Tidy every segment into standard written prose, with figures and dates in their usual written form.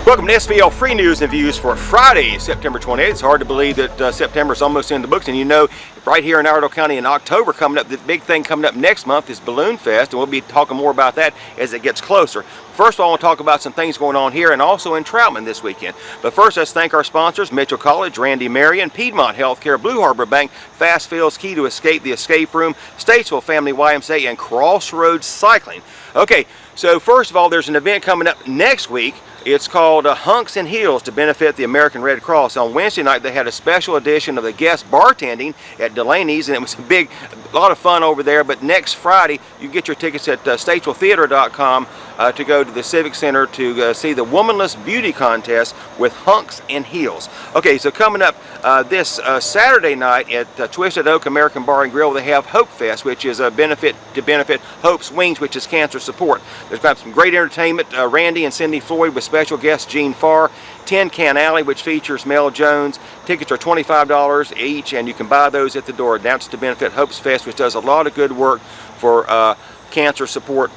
Welcome to SVL Free News and Views for Friday, September 28th. It's hard to believe that September is almost in the books, and you know, right here in Iredell County in October coming up, the big thing coming up next month is Balloon Fest, and we'll be talking more about that as it gets closer. First of all, I want to talk about some things going on here and also in Troutman this weekend. But first, let's thank our sponsors, Mitchell College, Randy Marion, Piedmont Healthcare, Blue Harbor Bank, Fast Field's Key to Escape, The Escape Room, Statesville Family YMCA, and Crossroads Cycling. Okay, so first of all, there's an event coming up next week. It's called Hunks and Heels to benefit the American Red Cross. On Wednesday night, they had a special edition of the guest bartending at Delaney's, and it was a lot of fun over there. But next Friday, you get your tickets at statesvilletheater.com to go to the Civic Center to see the Womanless Beauty Contest with Hunks and Heels. Okay, so coming up this Saturday night at Twisted Oak American Bar and Grill, they have Hope Fest, which is a benefit Hope's Wings, which is cancer support. There's got some great entertainment. Randy and Cindy Floyd with special guest Gene Farr. Tin Can Alley, which features Mel Jones. Tickets are $25 each, and you can buy those at the door. That's to benefit Hope's Fest, which does a lot of good work for cancer support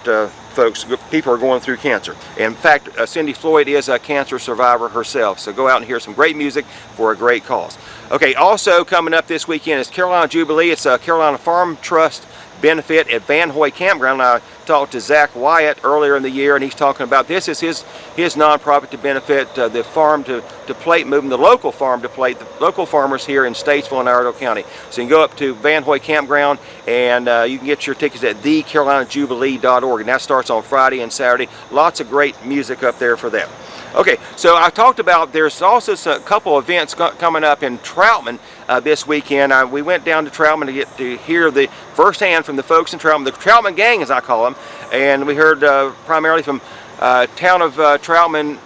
folks. People are going through cancer. In fact, Cindy Floyd is a cancer survivor herself, so go out and hear some great music for a great cause. Okay, also coming up this weekend is Carolina Jubilee. It's a Carolina Farm Trust benefit at Van Hoy Campground. I talked to Zach Wyatt earlier in the year, and he's talking about this is his nonprofit to benefit the farm to plate movement, the local farm to plate, the local farmers here in Statesville and Iredell County. So you can go up to Van Hoy Campground, and you can get your tickets at thecarolinajubilee.org, and that starts on Friday and Saturday. Lots of great music up there for that. Okay, so I talked about there's also a couple events coming up in Troutman this weekend. We went down to Troutman to get to hear the firsthand from the folks in Troutman, the Troutman gang as I call them, and we heard primarily from town of Troutman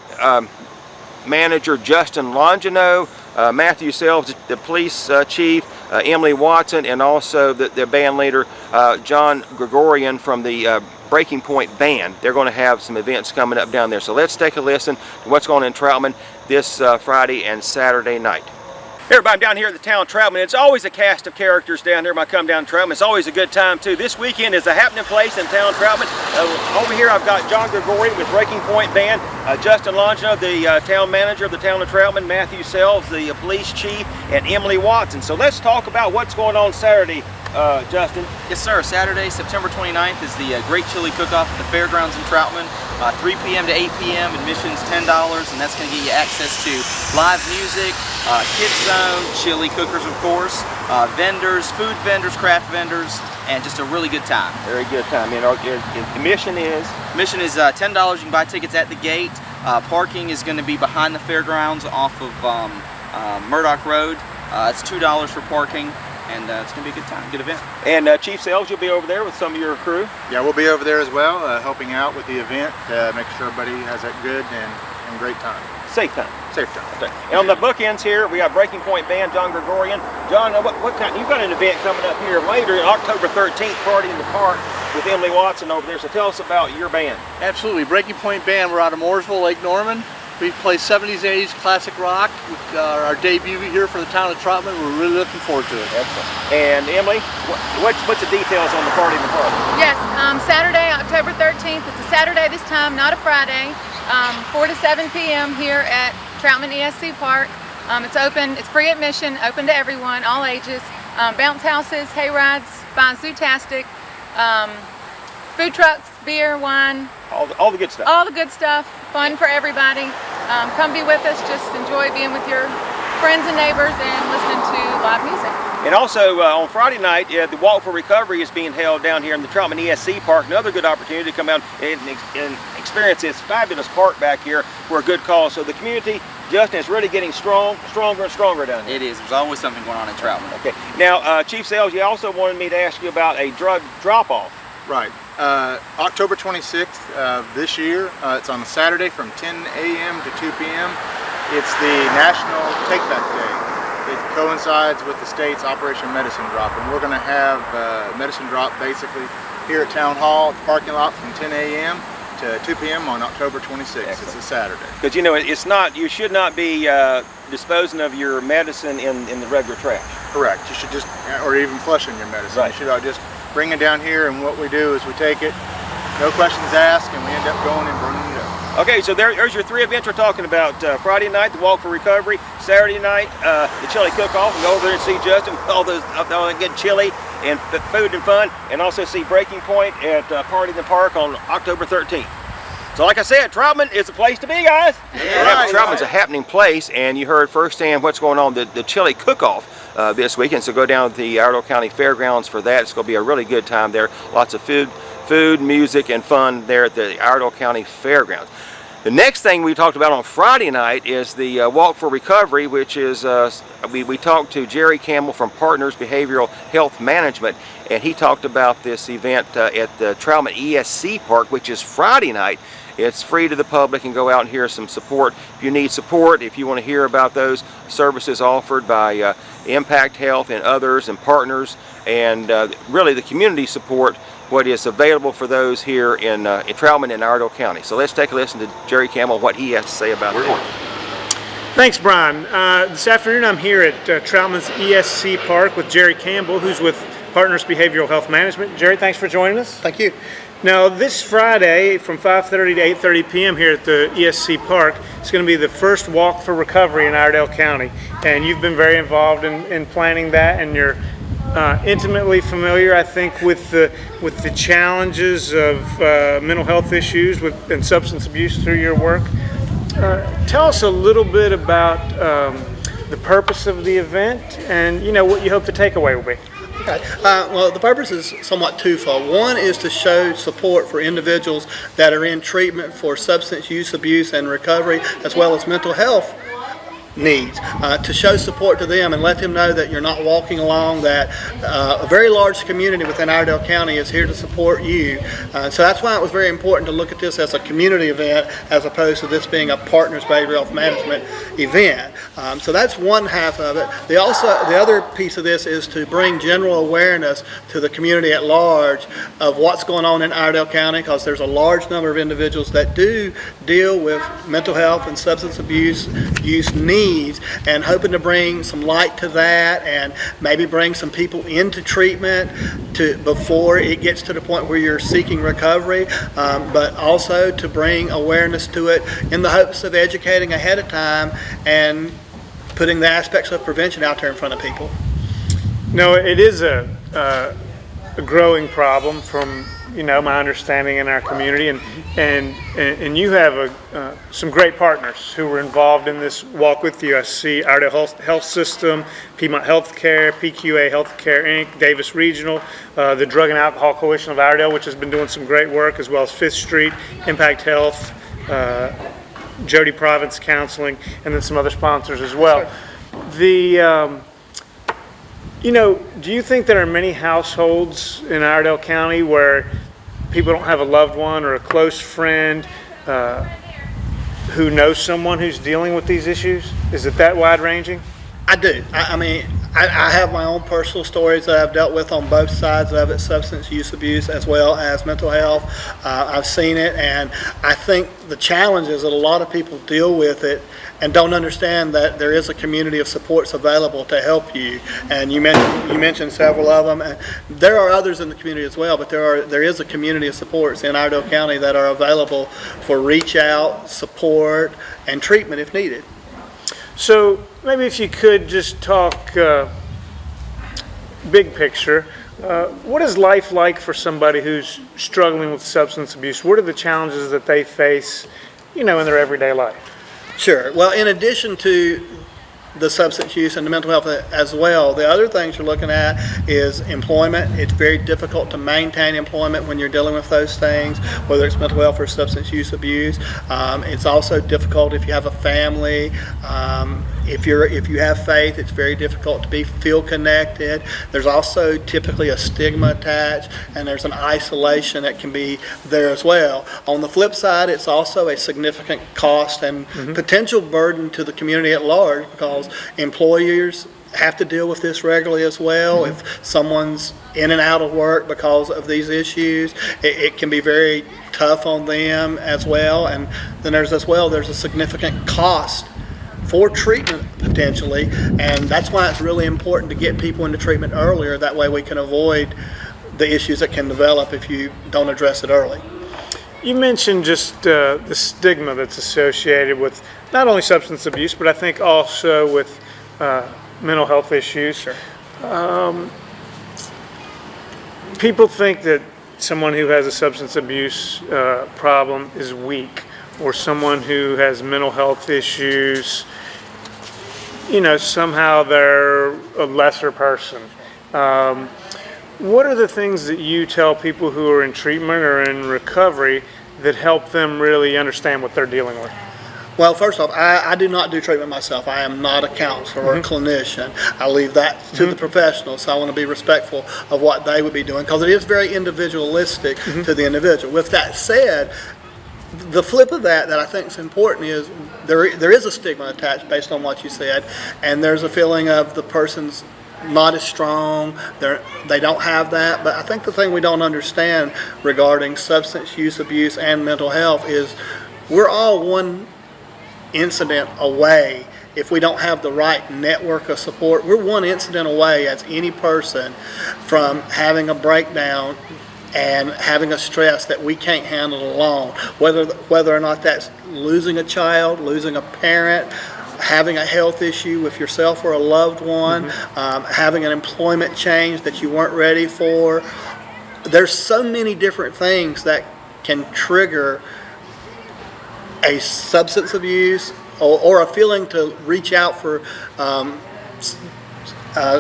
manager Justin Longino, Matthew Selves, the police chief, Emily Watson, and also the band leader John Gregorian from the Breaking Point Band. They're going to have some events coming up down there. So let's take a listen to what's going on in Troutman this Friday and Saturday night. Hey everybody, I'm down here at the town of Troutman. It's always a cast of characters down here when I come down to Troutman. It's always a good time too. This weekend is a happening place in town Troutman. Over here I've got John Gregorian with Breaking Point Band, Justin Longino, the town manager of the town of Troutman, Matthew Selves, the police chief, and Emily Watson. So let's talk about what's going on Saturday, Justin. Yes sir, Saturday, September 29th is the Great Chili Cook-Off at the Fairgrounds in Troutman. 3 p.m. to 8 p.m. Admission's $10, and that's going to get you access to live music, kids zone, chili cookers of course, vendors, food vendors, craft vendors, and just a really good time. Very good time. And admission is? Admission is $10. You can buy tickets at the gate. Parking is going to be behind the fairgrounds off of Murdoch Road. It's $2 for parking. And it's going to be a good time, good event. And Chief Selves, you'll be over there with some of your crew? Yeah, we'll be over there as well, helping out with the event, make sure everybody has a good and great time. Safe time. Safe time. Okay. And on the bookends here, we got Breaking Point Band, John Gregorian. John, what kind? You've got an event coming up here later, October 13th, Party in the Park with Emily Watson over there. So tell us about your band. Absolutely, Breaking Point Band. We're out of Mooresville, Lake Norman. We play 70s, 80s classic rock. Our debut here for the town of Troutman. We're really looking forward to it. Excellent. And Emily, what's the details on the Party in the Park? Yes, Saturday, October 13th. It's a Saturday this time, not a Friday. 4 to 7 p.m. here at Troutman ESC Park. It's open. It's free admission, open to everyone, all ages. Bounce houses, hay rides, fine zootastic, food trucks, beer, wine. All the good stuff. All the good stuff. Fun for everybody. Come be with us. Just enjoy being with your friends and neighbors and listening to live music. And also on Friday night, the Walk for Recovery is being held down here in the Troutman ESC Park. Another good opportunity to come out and experience this fabulous park back here for a good cause. So the community, Justin, is really getting stronger and stronger down here. It is. There's always something going on in Troutman. Okay. Now, Chief Selves, you also wanted me to ask you about a drug drop-off. Right. October 26th this year, it's on a Saturday from 10 a.m. to 2 p.m. It's the National Take Back Day. It coincides with the state's Operation Medicine Drop, and we're going to have Medicine Drop basically here at Town Hall, at the parking lot from 10 a.m. to 2 p.m. on October 26th. Excellent. It's a Saturday. Because you know, it's not, you should not be disposing of your medicine in the regular trash. Correct. You should just, or even flushing your medicine. Right. You should just bring it down here, and what we do is we take it, no questions asked, and we end up going and burning it up. Okay, so there's your 3 events we're talking about. Friday night, the Walk for Recovery. Saturday night, the chili cook-off. And go over there and see Justin with all that good chili and food and fun. And also see Breaking Point at Party in the Park on October 13th. So like I said, Troutman is the place to be, guys. Yeah, Troutman's a happening place, and you heard firsthand what's going on, the chili cook-off this weekend. So go down to the Iredell County Fairgrounds for that. It's going to be a really good time there. Lots of food, music, and fun there at the Iredell County Fairgrounds. The next thing we talked about on Friday night is the Walk for Recovery, which is, we talked to Jerry Campbell from Partners Behavioral Health Management, and he talked about this event at the Troutman ESC Park, which is Friday night. It's free to the public, and go out and hear some support. If you need support, if you want to hear about those services offered by Impact Health and others and partners, and really the community support, what is available for those here in Troutman and Iredell County. So let's take a listen to Jerry Campbell, what he has to say about that. Thanks, Brian. This afternoon I'm here at Troutman's ESC Park with Jerry Campbell, who's with Partners Behavioral Health Management. Jerry, thanks for joining us. Thank you. Now, this Friday from 5:30 to 8:30 p.m. here at the ESC Park, it's going to be the first Walk for Recovery in Iredell County. And you've been very involved in planning that, and you're intimately familiar, I think, with the challenges of mental health issues and substance abuse through your work. Tell us a little bit about the purpose of the event, and what you hope the takeaway will be. Okay. Well, the purpose is somewhat twofold. One is to show support for individuals that are in treatment for substance use, abuse, and recovery, as well as mental health needs, to show support to them and let them know that you're not walking along, that a very large community within Iredell County is here to support you. So that's why it was very important to look at this as a community event as opposed to this being a Partners Behavioral Health Management event. So that's one half of it. The other piece of this is to bring general awareness to the community at large of what's going on in Iredell County, because there's a large number of individuals that do deal with mental health and substance abuse use needs, and hoping to bring some light to that and maybe bring some people into treatment before it gets to the point where you're seeking recovery, but also to bring awareness to it in the hopes of educating ahead of time and putting the aspects of prevention out there in front of people. No, it is a growing problem from my understanding in our community, and you have some great partners who were involved in this walk with you. I see Iredell Health System, Piedmont Healthcare, PQA Healthcare Inc., Davis Regional, the Drug and Alcohol Coalition of Iredell, which has been doing some great work, as well as Fifth Street, Impact Health, Jody Province Counseling, and then some other sponsors as well. The do you think there are many households in Iredell County where people don't have a loved one or a close friend who knows someone who's dealing with these issues? Is it that wide-ranging? I do. I mean, I have my own personal stories that I've dealt with on both sides of it, substance use abuse as well as mental health. I've seen it, and I think the challenge is that a lot of people deal with it and don't understand that there is a community of supports available to help you. And you mentioned several of them, and there are others in the community as well, but there is a community of supports in Iredell County that are available for reach out, support, and treatment if needed. So maybe if you could just talk big picture, what is life like for somebody who's struggling with substance abuse? What are the challenges that they face, in their everyday life? Sure. Well, in addition to the substance use and the mental health as well, the other things you're looking at is employment. It's very difficult to maintain employment when you're dealing with those things, whether it's mental health or substance use abuse. It's also difficult if you have a family. If you have faith, it's very difficult to feel connected. There's also typically a stigma attached, and there's an isolation that can be there as well. On the flip side, it's also a significant cost and potential burden to the community at large, because employers have to deal with this regularly as well. If someone's in and out of work because of these issues, it can be very tough on them as well. And then there's a significant cost for treatment potentially, and that's why it's really important to get people into treatment earlier. That way we can avoid the issues that can develop if you don't address it early. You mentioned just the stigma that's associated with not only substance abuse, but I think also with mental health issues. Sure. People think that someone who has a substance abuse problem is weak, or someone who has mental health issues, somehow they're a lesser person. What are the things that you tell people who are in treatment or in recovery that help them really understand what they're dealing with? Well, first off, I do not do treatment myself. I am not a counselor or a clinician. I leave that to the professionals, so I want to be respectful of what they would be doing, because it is very individualistic to the individual. With that said, the flip of that I think is important is there is a stigma attached based on what you said, and there's a feeling of the person's not as strong, they don't have that. But I think the thing we don't understand regarding substance use abuse and mental health is we're all one incident away. If we don't have the right network of support, we're one incident away as any person from having a breakdown and having a stress that we can't handle alone, whether or not that's losing a child, losing a parent, having a health issue with yourself or a loved one, having an employment change that you weren't ready for. There's so many different things that can trigger a substance abuse or a feeling to reach out for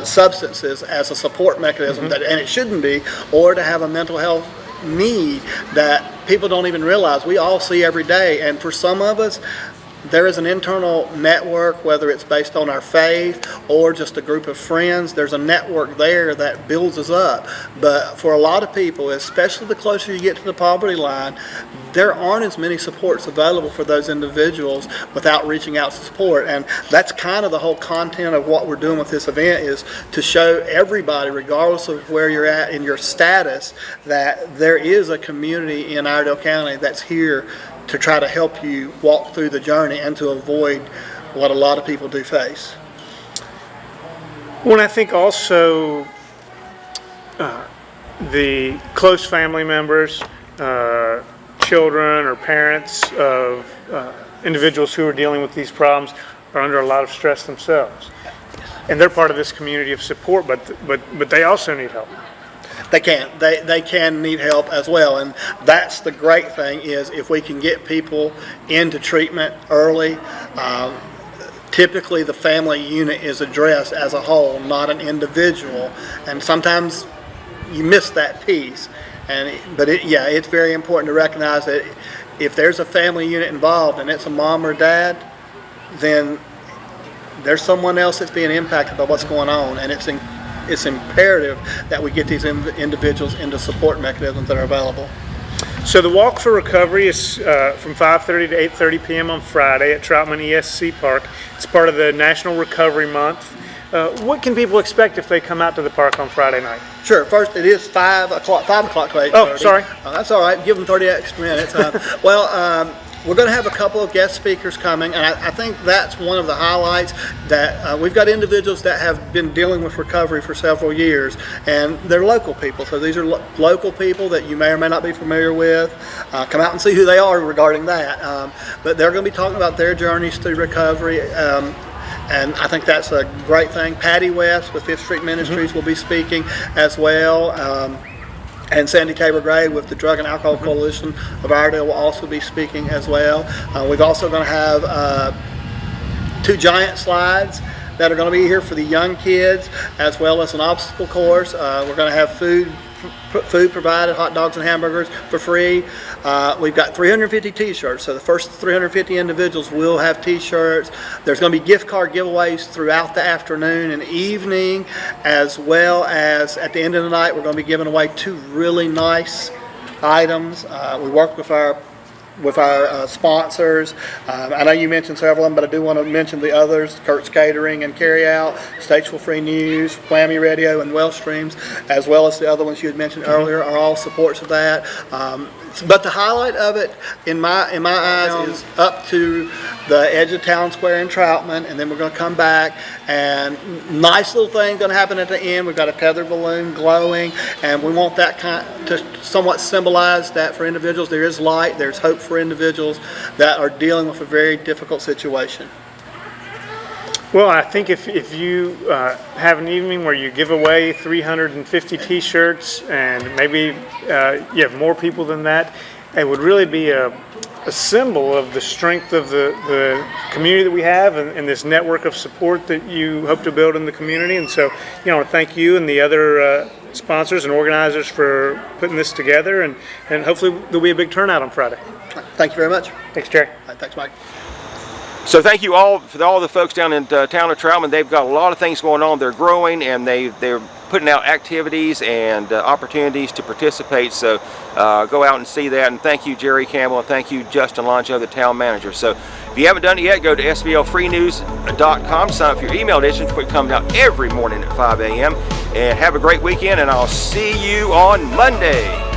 substances as a support mechanism, and it shouldn't be, or to have a mental health need that people don't even realize we all see every day. And for some of us, there is an internal network, whether it's based on our faith or just a group of friends. There's a network there that builds us up. But for a lot of people, especially the closer you get to the poverty line, there aren't as many supports available for those individuals without reaching out to support. And that's kind of the whole content of what we're doing with this event, is to show everybody, regardless of where you're at in your status, that there is a community in Iredell County that's here to try to help you walk through the journey and to avoid what a lot of people do face. When I think also the close family members, children or parents of individuals who are dealing with these problems are under a lot of stress themselves. And they're part of this community of support, but they also need help. They can need help as well, and that's the great thing, is if we can get people into treatment early. Typically the family unit is addressed as a whole, not an individual, and sometimes you miss that piece. But it's very important to recognize that if there's a family unit involved and it's a mom or dad, then there's someone else that's being impacted by what's going on, and it's imperative that we get these individuals into support mechanisms that are available. So the Walk for Recovery is from 5:30 to 8:30 p.m. on Friday at Troutman ESC Park. It's part of the National Recovery Month. What can people expect if they come out to the park on Friday night? Sure. First, it is 5 o'clock to 8:30. Oh, sorry. That's all right. Give them 30 extra minutes. We're going to have a couple of guest speakers coming, and I think that's one of the highlights, that we've got individuals that have been dealing with recovery for several years, and they're local people. So these are local people that you may or may not be familiar with. Come out and see who they are regarding that. But they're going to be talking about their journeys through recovery. And I think that's a great thing. Patty West with Fifth Street Ministries will be speaking as well. And Sandy Tabor Gray with the Drug and Alcohol Coalition of Iredell will also be speaking as well. We've also going to have 2 giant slides that are going to be here for the young kids, as well as an obstacle course. We're going to have food provided, hot dogs and hamburgers for free. We've got 350 t-shirts, so the first 350 individuals will have t-shirts. There's going to be gift card giveaways throughout the afternoon and evening, as well as at the end of the night we're going to be giving away 2 really nice items. We work with our with our sponsors. I know you mentioned several of them, but I do want to mention the others: Kurt's Catering and Carryout, Statesville Free News, Whammy Radio, and Well Streams, as well as the other ones you had mentioned earlier, are all supports of that. But the highlight of it, in my eyes, is up to the edge of Town Square in Troutman, and then we're going to come back, and nice little thing going to happen at the end. We've got a tethered balloon glowing, and we want that to somewhat symbolize that for individuals there is light, there's hope for individuals that are dealing with a very difficult situation. Well, I think if you have an evening where you give away 350 T-shirts, and maybe you have more people than that, it would really be a symbol of the strength of the community that we have, and this network of support that you hope to build in the community. And so, I want to thank you and the other sponsors and organizers for putting this together, and hopefully there'll be a big turnout on Friday. Thank you very much. Thanks, Jerry. Thanks, Mike. So thank you all for all the folks down in town of Troutman. They've got a lot of things going on. They're growing, and they're putting out activities and opportunities to participate. So go out and see that. And thank you, Jerry Campbell, and thank you, Justin Longino, the town manager. So if you haven't done it yet, go to svlfreenews.com, sign up for your email edition, which comes out every morning at 5 a.m. And have a great weekend, and I'll see you on Monday.